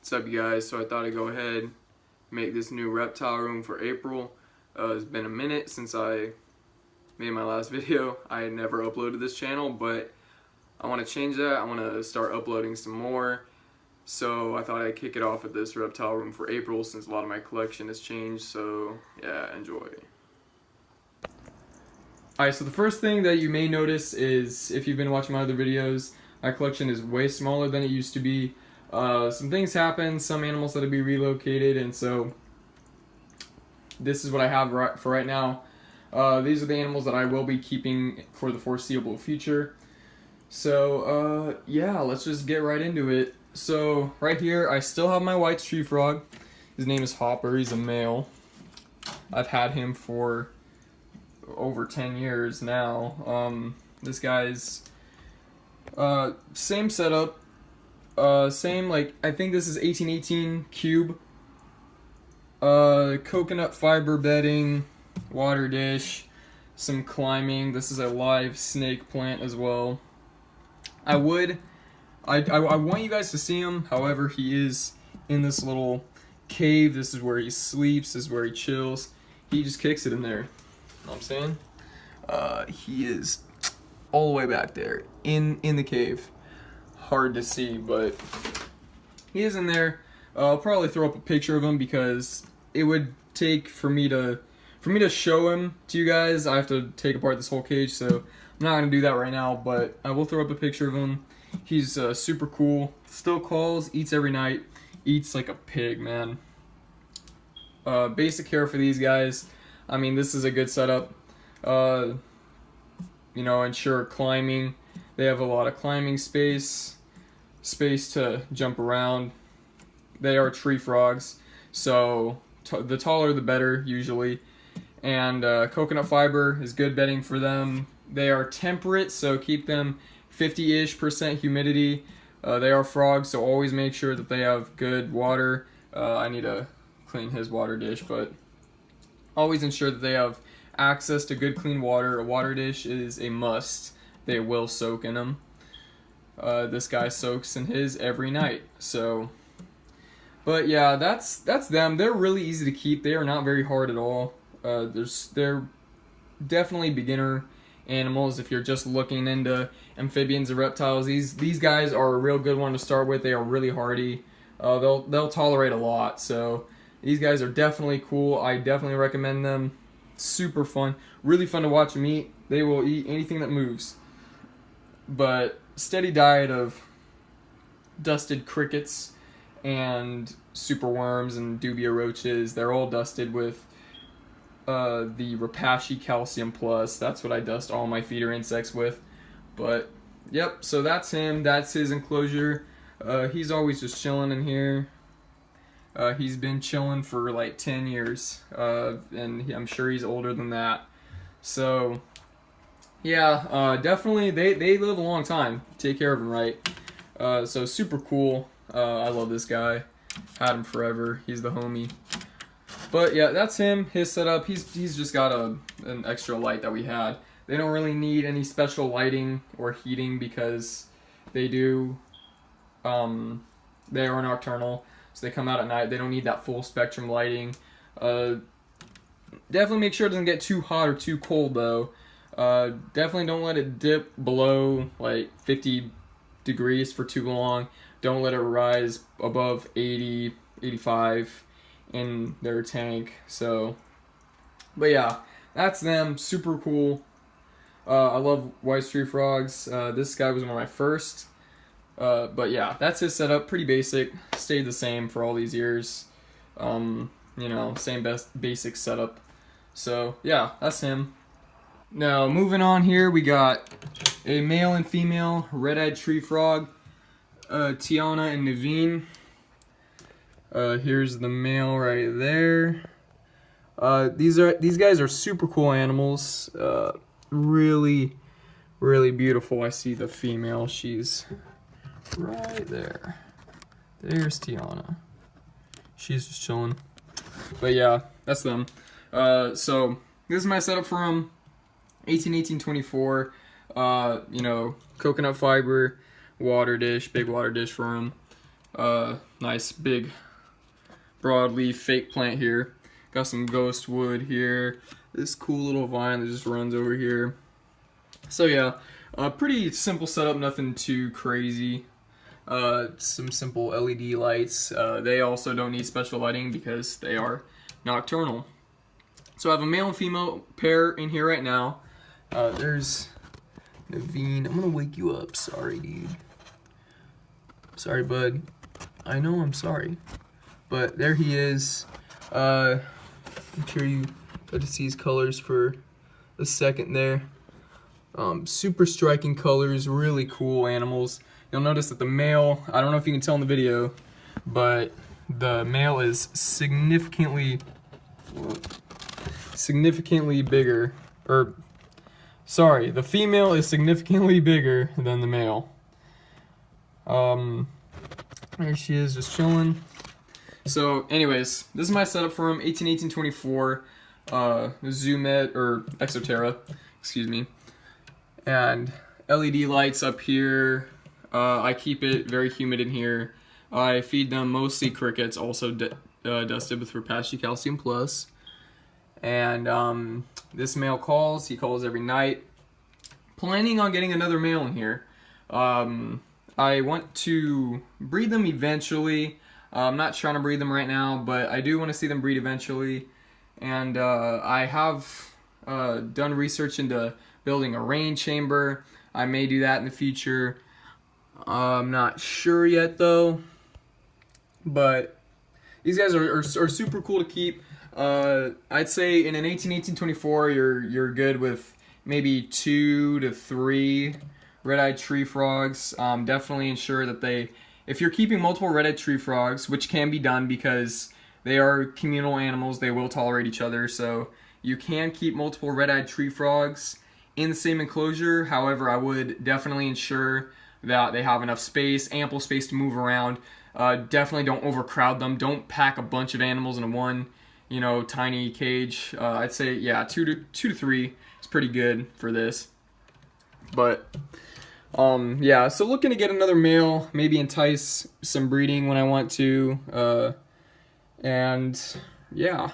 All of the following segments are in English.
What's up, you guys? So I thought I'd go ahead make this new reptile room for April. It's been a minute since I made my last video. I had never uploaded this channel, but I want to change that. I want to start uploading some more. So I thought I'd kick it off with this reptile room for April since a lot of my collection has changed. So yeah, enjoy. Alright, so the first thing that you may notice is, if you've been watching my other videos, my collection is way smaller than it used to be. Some things happen, some animals had to be relocated, and so this is what I have for right now. These are the animals that I will be keeping for the foreseeable future. So yeah, let's just get right into it. So right here, I still have my white tree frog. His name is Hopper. He's a male. I've had him for over 10 years now. This guy's same setup, same, like, I think this is 1818 cube, coconut fiber bedding, water dish, some climbing. This is a live snake plant as well. I want you guys to see him. However, he is in this little cave. This is where he sleeps. This is where he chills. He just kicks it in there. Know what I'm saying? He is all the way back there in the cave. Hard to see, but he is in there. I'll probably throw up a picture of him because it would take for me to show him to you guys. I have to take apart this whole cage, so I'm not gonna do that right now. But I will throw up a picture of him. He's super cool. Still calls, eats every night, eats like a pig, man. Basic care for these guys. I mean, this is a good setup. You know, ensure climbing. They have a lot of climbing space to jump around. They are tree frogs, so the taller the better usually. And coconut fiber is good bedding for them. They are temperate, so keep them 50-ish% humidity. They are frogs, so always make sure that they have good water. I need to clean his water dish, but always ensure that they have access to good clean water. A water dish is a must. They will soak in them. This guy soaks in his every night. So, but yeah, that's them. They're really easy to keep. They are not very hard at all. They're definitely beginner animals if you're just looking into amphibians and reptiles. These guys are a real good one to start with. They are really hardy. They'll tolerate a lot. So these guys are definitely cool. I definitely recommend them. Super fun, really fun to watch them eat. They will eat anything that moves. But steady diet of dusted crickets and super worms and dubia roaches. They're all dusted with the Reptile Calcium Plus. That's what I dust all my feeder insects with. But yep, so that's him. That's his enclosure. He's always just chilling in here. He's been chilling for like 10 years, and I'm sure he's older than that. So, yeah, definitely, they live a long time. Take care of them right. So super cool. I love this guy. Had him forever. He's the homie. But yeah, that's him. His setup. He's just got an extra light that we had. They don't really need any special lighting or heating because they are nocturnal. So they come out at night. They don't need that full spectrum lighting. Definitely make sure it doesn't get too hot or too cold though. Definitely don't let it dip below like 50 degrees for too long. Don't let it rise above 80, 85 in their tank. So, but yeah, that's them. Super cool. I love white tree frogs. This guy was one of my first. But yeah, that's his setup. Pretty basic. Stayed the same for all these years. You know, same basic setup. So yeah, that's him. Now moving on here, we got a male and female red-eyed tree frog, Tiana and Naveen. Here's the male right there. These guys are super cool animals. Really, really beautiful. I see the female. She's right there. There's Tiana. She's just chilling. But yeah, that's them. So this is my setup for them. 18-18-24. You know, coconut fiber, water dish, big water dish for them. Nice big broadleaf fake plant here. Got some ghost wood here. This cool little vine that just runs over here. So yeah, pretty simple setup, nothing too crazy. Some simple LED lights. They also don't need special lighting because they are nocturnal. So I have a male and female pair in here right now. There's Naveen. I'm gonna wake you up. Sorry, dude. Sorry, bud. I know I'm sorry. But there he is. I'm sure you got to see his colors for a second there. Super striking colors, really cool animals. You'll notice that the male, I don't know if you can tell in the video, but the male is significantly bigger, or sorry, the female is significantly bigger than the male. There she is, just chilling. So anyways, this is my setup for him, 18-18-24, Zoomet, or Exoterra, excuse me. And LED lights up here. I keep it very humid in here. I feed them mostly crickets, also dusted with Reptile Calcium Plus. And this male calls. He calls every night. Planning on getting another male in here. I want to breed them eventually. I'm not trying to breed them right now, but I do want to see them breed eventually. And I have done research into building a rain chamber. I may do that in the future. I'm not sure yet though. But these guys are super cool to keep. I'd say in an 18-18-24 you're good with maybe 2 to 3 red-eyed tree frogs. Definitely ensure that if you're keeping multiple red-eyed tree frogs, which can be done because they are communal animals, they will tolerate each other, so you can keep multiple red-eyed tree frogs in the same enclosure. However, I would definitely ensure that they have enough space, ample space to move around. Definitely don't overcrowd them. Don't pack a bunch of animals in one, tiny cage. I'd say, yeah, 2 to 3 is pretty good for this. But yeah, so looking to get another male, maybe entice some breeding when I want to, and yeah,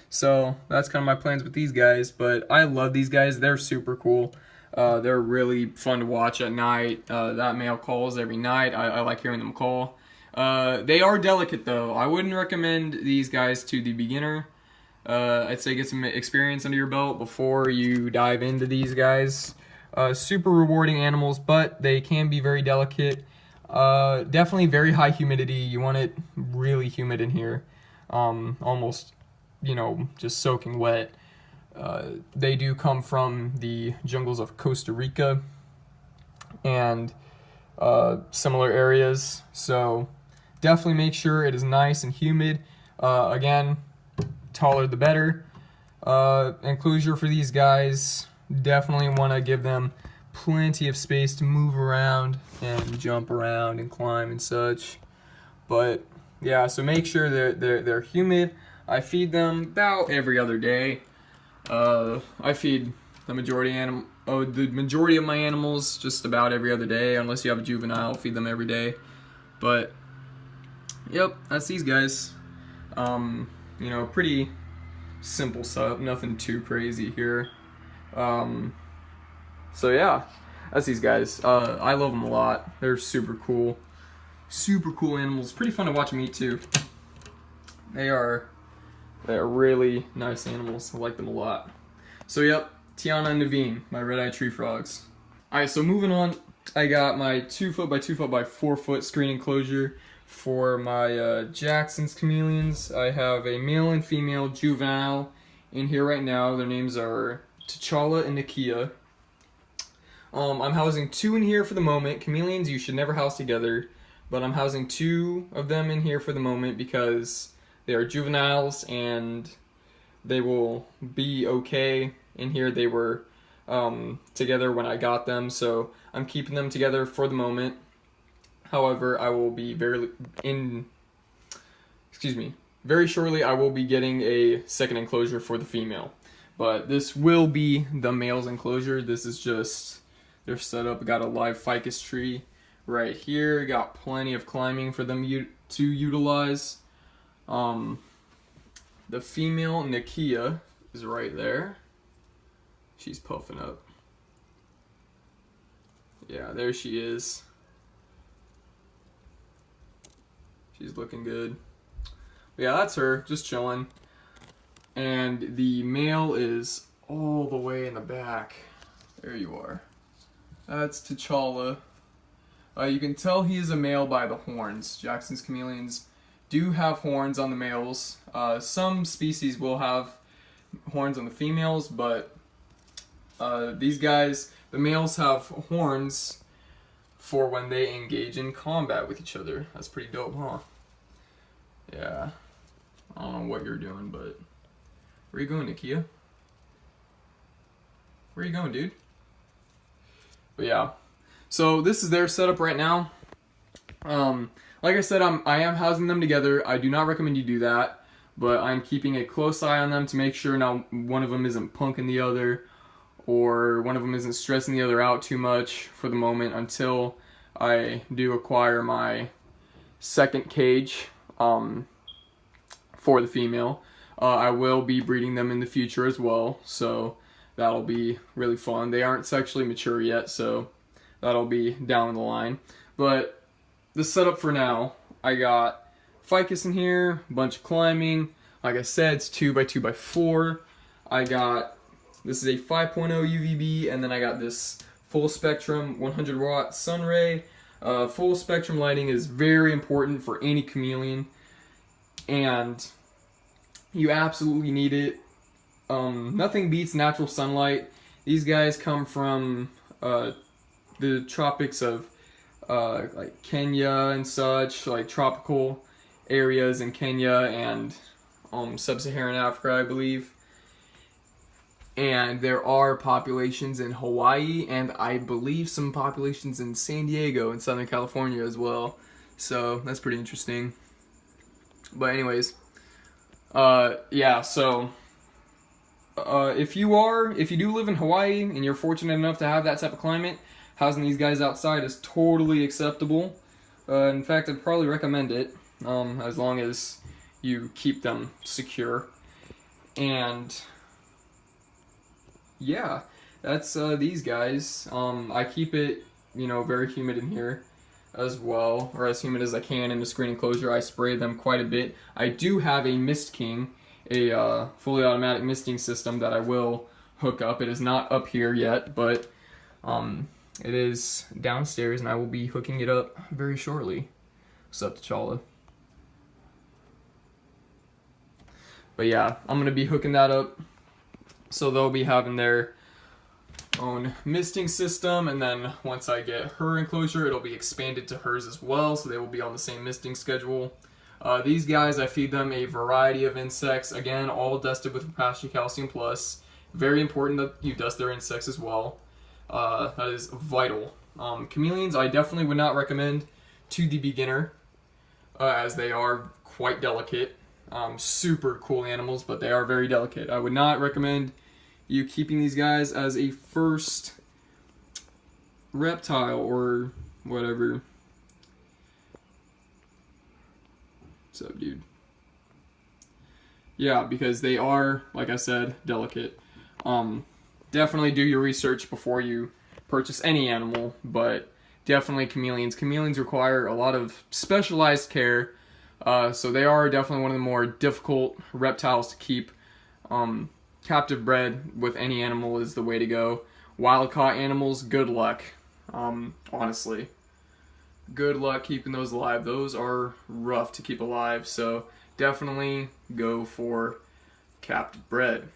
so that's kind of my plans with these guys. But I love these guys. They're super cool. They're really fun to watch at night. That male calls every night. I like hearing them call. They are delicate though. I wouldn't recommend these guys to the beginner. I'd say get some experience under your belt before you dive into these guys. Super rewarding animals, but they can be very delicate. Definitely very high humidity. You want it really humid in here. Almost, just soaking wet. They do come from the jungles of Costa Rica and similar areas, so definitely make sure it is nice and humid. Again, taller the better. Enclosure for these guys, definitely want to give them plenty of space to move around and jump around and climb and such. But yeah, so make sure they're humid. I feed them about every other day. I feed the majority of my animals just about every other day, unless you have a juvenile. Feed them every day. But yep, that's these guys. Pretty simple setup, nothing too crazy here. So yeah, that's these guys. I love them a lot. They're super cool animals. Pretty fun to watch them eat too. They're really nice animals. I like them a lot. So yep, Tiana and Naveen, my red-eyed tree frogs. Alright, so moving on, I got my 2 foot by 2 foot by 4 foot screen enclosure for my Jackson's chameleons. I have a male and female juvenile in here right now. Their names are T'Challa and Nakia. I'm housing 2 in here for the moment. Chameleons you should never house together, but I'm housing 2 of them in here for the moment because they are juveniles and they will be okay in here. They were together when I got them, so I'm keeping them together for the moment. However, I will be very shortly I will be getting a second enclosure for the female. But this will be the male's enclosure. This is just their setup. Got a live ficus tree right here. Got plenty of climbing for them to utilize. The female Nakia is right there. She's puffing up. Yeah, there she is. She's looking good. But yeah, that's her, just chilling. And the male is all the way in the back. There you are. That's T'Challa. You can tell he is a male by the horns. Jackson's chameleons do have horns on the males. Some species will have horns on the females, but these guys, the males have horns for when they engage in combat with each other. That's pretty dope, huh? Yeah. I don't know what you're doing, but... Where you going, Nakia? Where you going, dude? But yeah. So this is their setup right now. Like I said, I am housing them together. I do not recommend you do that, but I'm keeping a close eye on them to make sure now one of them isn't punking the other, or one of them isn't stressing the other out too much for the moment until I do acquire my second cage for the female. I will be breeding them in the future as well, so that'll be really fun. They aren't sexually mature yet, so that'll be down the line. But the setup for now, I got ficus in here, a bunch of climbing. Like I said, it's 2x2x4. I got, this is a 5.0 UVB, and then I got this full spectrum 100 watt sun ray. Full spectrum lighting is very important for any chameleon, and you absolutely need it. Nothing beats natural sunlight. These guys come from the tropics of like Kenya and such, like tropical areas in Kenya and sub-Saharan Africa, I believe. And there are populations in Hawaii, and I believe some populations in San Diego and Southern California as well. So that's pretty interesting. But anyways, yeah, so if you do live in Hawaii and you're fortunate enough to have that type of climate, housing these guys outside is totally acceptable. In fact, I'd probably recommend it, as long as you keep them secure. And yeah, that's these guys. I keep it, very humid in here as well, or as humid as I can in the screen enclosure. I spray them quite a bit. I do have a Mist King, a fully automatic misting system that I will hook up. It is not up here yet, but it is downstairs, and I will be hooking it up very shortly. What's up, T'Challa? But yeah, I'm going to be hooking that up. So they'll be having their own misting system, and then once I get her enclosure, it'll be expanded to hers as well, so they will be on the same misting schedule. These guys, I feed them a variety of insects, again, all dusted with Potassium Calcium Plus. Very important that you dust their insects as well. That is vital. Chameleons, I definitely would not recommend to the beginner, as they are quite delicate. Super cool animals, but they are very delicate. I would not recommend you keeping these guys as a first reptile or whatever. What's up, dude? Yeah, because they are, like I said, delicate. Definitely do your research before you purchase any animal, but definitely chameleons. Chameleons require a lot of specialized care. So they are definitely one of the more difficult reptiles to keep. Captive bred with any animal is the way to go. Wild caught animals, good luck. Honestly. Good luck keeping those alive. Those are rough to keep alive, so definitely go for captive bred.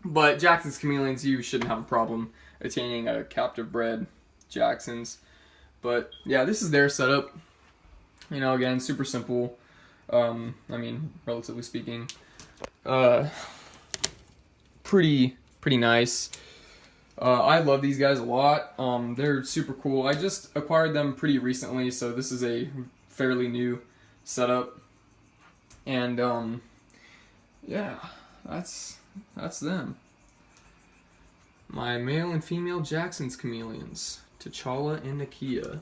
But Jackson's chameleons, you shouldn't have a problem attaining a captive bred Jackson's. But yeah, this is their setup. Again, super simple. Relatively speaking, pretty nice. I love these guys a lot. They're super cool. I just acquired them pretty recently, so this is a fairly new setup. And yeah, that's them. My male and female Jackson's chameleons, T'Challa and Nakia.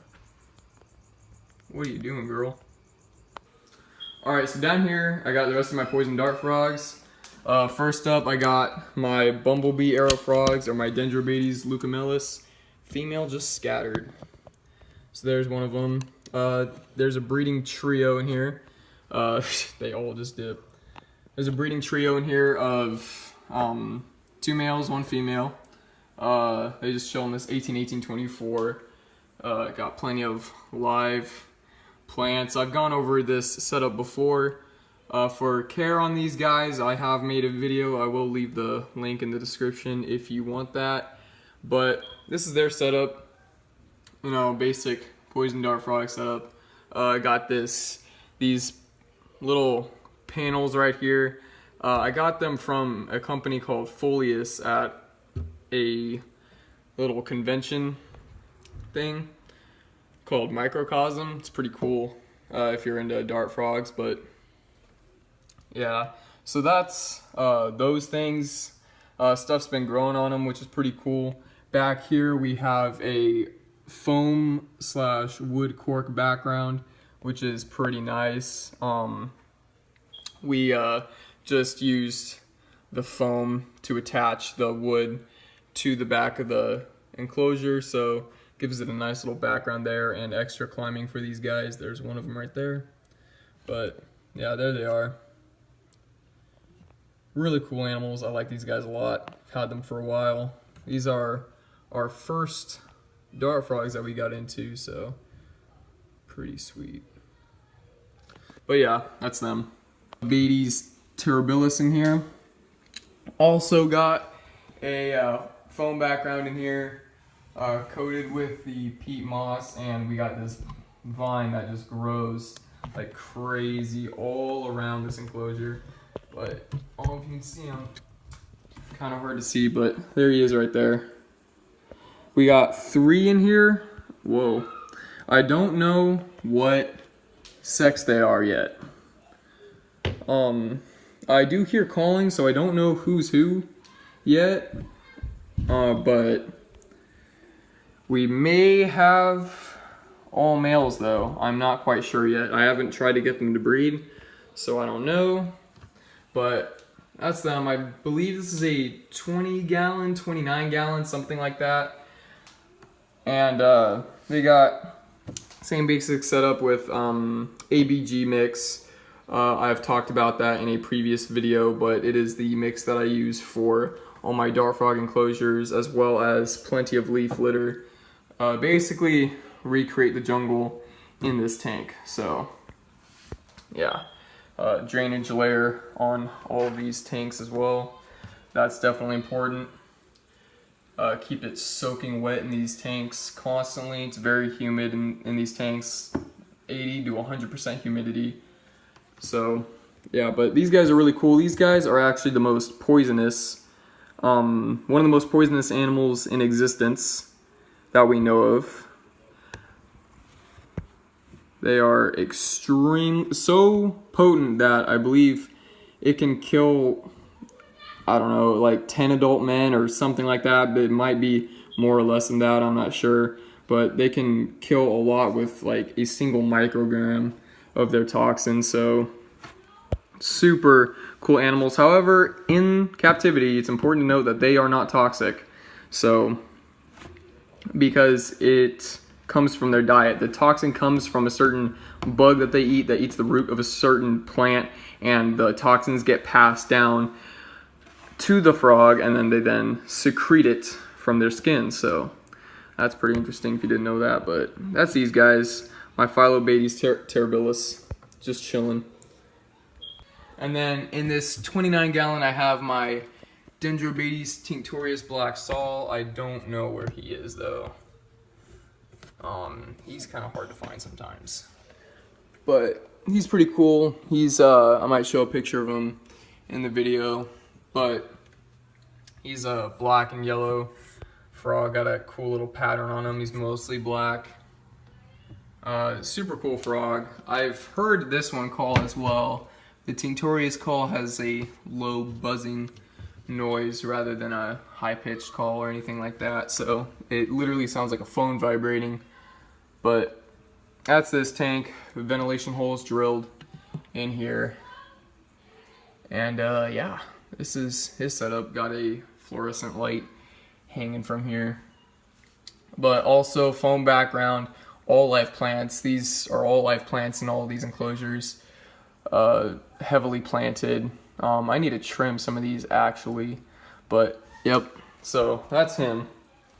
What are you doing, girl? Alright, so down here, I got the rest of my poison dart frogs. First up, I got my bumblebee arrow frogs, or my Dendrobates leucomelis. Female just scattered. So there's one of them. There's a breeding trio in here. They all just dip. There's a breeding trio in here of 2 males, 1 female. They just chill in this 18-18-24. Got plenty of live plants. I've gone over this setup before. For care on these guys, I have made a video. I will leave the link in the description if you want that. But this is their setup. You know, basic poison dart frog setup. I got these little panels right here. I got them from a company called Folius at a little convention thing called Microcosm. It's pretty cool if you're into dart frogs, but yeah. So that's those things. Stuff's been growing on them, which is pretty cool. Back here we have a foam / wood cork background, which is pretty nice. We just used the foam to attach the wood to the back of the enclosure, so gives it a nice little background there and extra climbing for these guys. There's one of them right there. But yeah, there they are. Really cool animals. I like these guys a lot. I've had them for a while. These are our first dart frogs that we got into, so pretty sweet. But yeah, that's them. Bates terribilis in here. Also got a foam background in here, coated with the peat moss, and we got this vine that just grows like crazy all around this enclosure. But I don't know if you can see him. Kind of hard to see, but there he is right there. We got 3 in here. Whoa. I don't know what sex they are yet. I do hear calling, so I don't know who's who yet. But we may have all males though. I'm not quite sure yet. I haven't tried to get them to breed, so I don't know. But that's them. I believe this is a 20 gallon, 29 gallon, something like that. And they got same basic setup with ABG mix. I've talked about that in a previous video, but it is the mix that I use for all my dart frog enclosures, as well as plenty of leaf litter. Basically recreate the jungle in this tank. So yeah, drainage layer on all of these tanks as well. That's definitely important. Keep it soaking wet in these tanks constantly. It's very humid in these tanks, 80 to 100% humidity. So yeah, but these guys are really cool. These guys are actually the most poisonous, one of the most poisonous animals in existence that we know of. They are so potent that I believe it can kill, I don't know, like 10 adult men or something like that. But it might be more or less than that, I'm not sure. But they can kill a lot with like a single microgram of their toxin. So super cool animals. However, in captivity, it's important to note that they are not toxic. So because it comes from their diet, the toxin comes from a certain bug that they eat that eats the root of a certain plant, and the toxins get passed down to the frog, and then they secrete it from their skin. So that's pretty interesting if you didn't know that. But that's these guys, my Phyllobates terribilis, just chilling. And then in this 29 gallon, I have my Dendrobates tinctorius black sol. I don't know where he is though. He's kind of hard to find sometimes, but he's pretty cool. He's I might show a picture of him in the video, but he's a black and yellow frog. Got a cool little pattern on him. He's mostly black. Super cool frog. I've heard this one call as well. The tinctorius call has a low buzzing noise rather than a high-pitched call or anything like that. So it literally sounds like a phone vibrating, but that's this tank. Ventilation holes drilled in here. And yeah, this is his setup. Got a fluorescent light hanging from here. But also foam background, all live plants. These are all live plants in all of these enclosures. Heavily planted. I need to trim some of these actually, but yep. So that's him.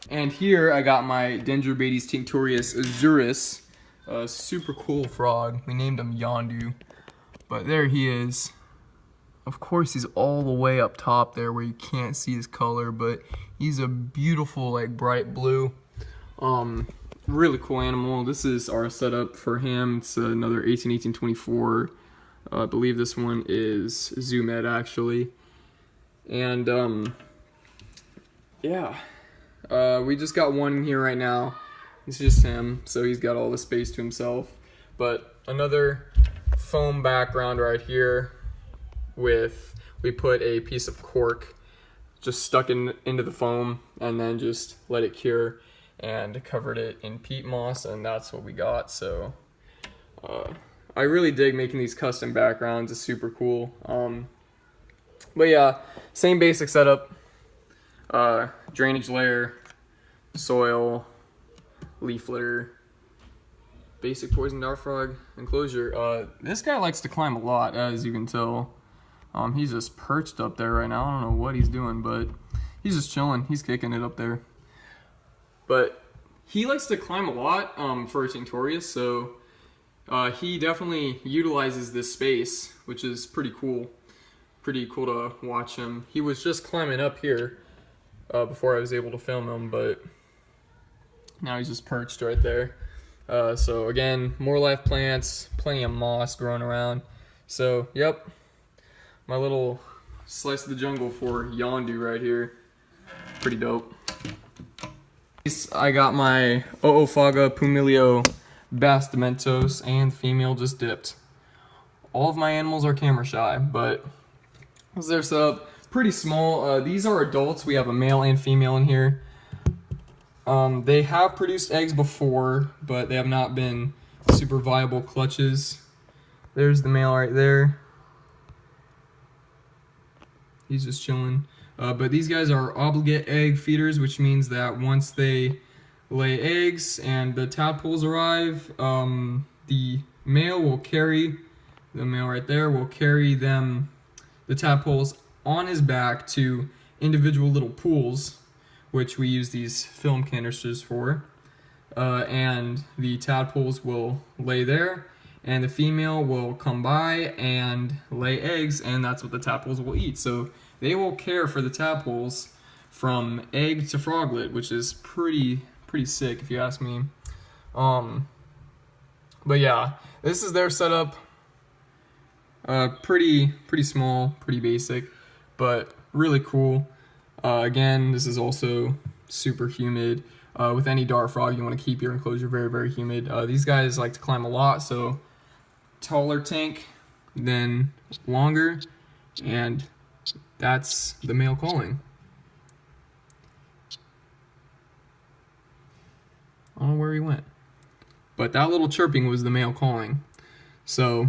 And here I got my Dendrobates tinctorius azuris, a super cool frog. We named him Yondu, but there he is. Of course, he's all the way up top there where you can't see his color, but he's a beautiful, like, bright blue. Really cool animal. This is our setup for him. It's another 1824. I believe this one is Zoo Med actually. And yeah, we just got one in here right now. It's just him, so he's got all the space to himself. But another foam background right here with, we put a piece of cork just stuck into the foam and then just let it cure and covered it in peat moss, and that's what we got. So I really dig making these custom backgrounds. It's super cool. But yeah, same basic setup. Drainage layer, soil, leaf litter, basic poison dart frog enclosure. This guy likes to climb a lot, as you can tell. He's just perched up there right now. I don't know what he's doing, but he's just chilling. He's kicking it up there. But he likes to climb a lot for a tinctorius, so he definitely utilizes this space, which is pretty cool. Pretty cool to watch him. He was just climbing up here before I was able to film him, but now he's just perched right there. So again, more live plants, plenty of moss growing around. So yep, my little slice of the jungle for Yondu right here. Pretty dope. I got my Oophaga pumilio bastimentos, and female just dipped. All of my animals are camera shy, but this is their setup. Pretty small. These are adults. We have a male and female in here. They have produced eggs before, but they have not been super viable clutches. There's the male right there. He's just chilling. But these guys are obligate egg feeders, which means that once they lay eggs and the tadpoles arrive, the male will carry, the male right there will carry them, the tadpoles, on his back to individual little pools, which we use these film canisters for. And the tadpoles will lay there, and the female will come by and lay eggs, and that's what the tadpoles will eat. So they will care for the tadpoles from egg to froglet, which is pretty sick if you ask me. But yeah, this is their setup. Pretty small, pretty basic, but really cool. Again, this is also super humid. With any dart frog, you want to keep your enclosure very humid. These guys like to climb a lot, so taller tank, then longer, and that's the male calling. I don't know where he went, but that little chirping was the male calling. So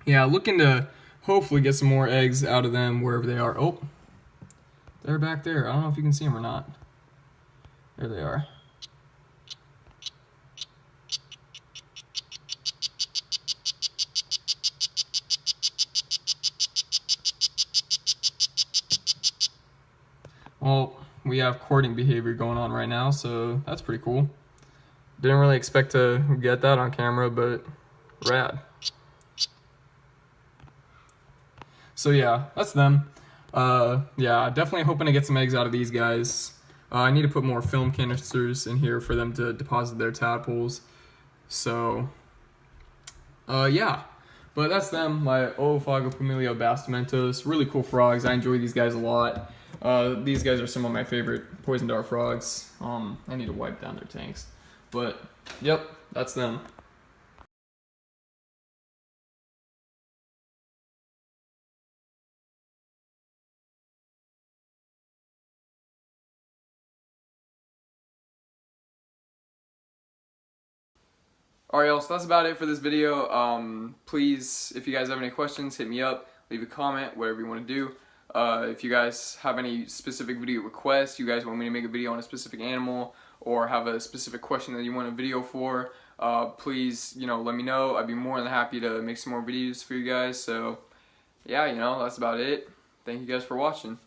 yeah, looking to hopefully get some more eggs out of them wherever they are. Oh, they're back there. I don't know if you can see them or not. There they are. Well, we have courting behavior going on right now, so that's pretty cool. Didn't really expect to get that on camera, but rad. So yeah, that's them. Yeah, definitely hoping to get some eggs out of these guys. I need to put more film canisters in here for them to deposit their tadpoles. So, yeah. But that's them, my Oophaga pumilio bastimentos. Really cool frogs. I enjoy these guys a lot. These guys are some of my favorite poison dart frogs. I need to wipe down their tanks. But, yep, that's them. Alright, y'all, so that's about it for this video. Please, if you guys have any questions, hit me up, leave a comment, whatever you want to do. If you guys have any specific video requests, you guys want me to make a video on a specific animal, or have a specific question that you want a video for, please, let me know. I'd be more than happy to make some more videos for you guys. So, yeah, that's about it. Thank you guys for watching.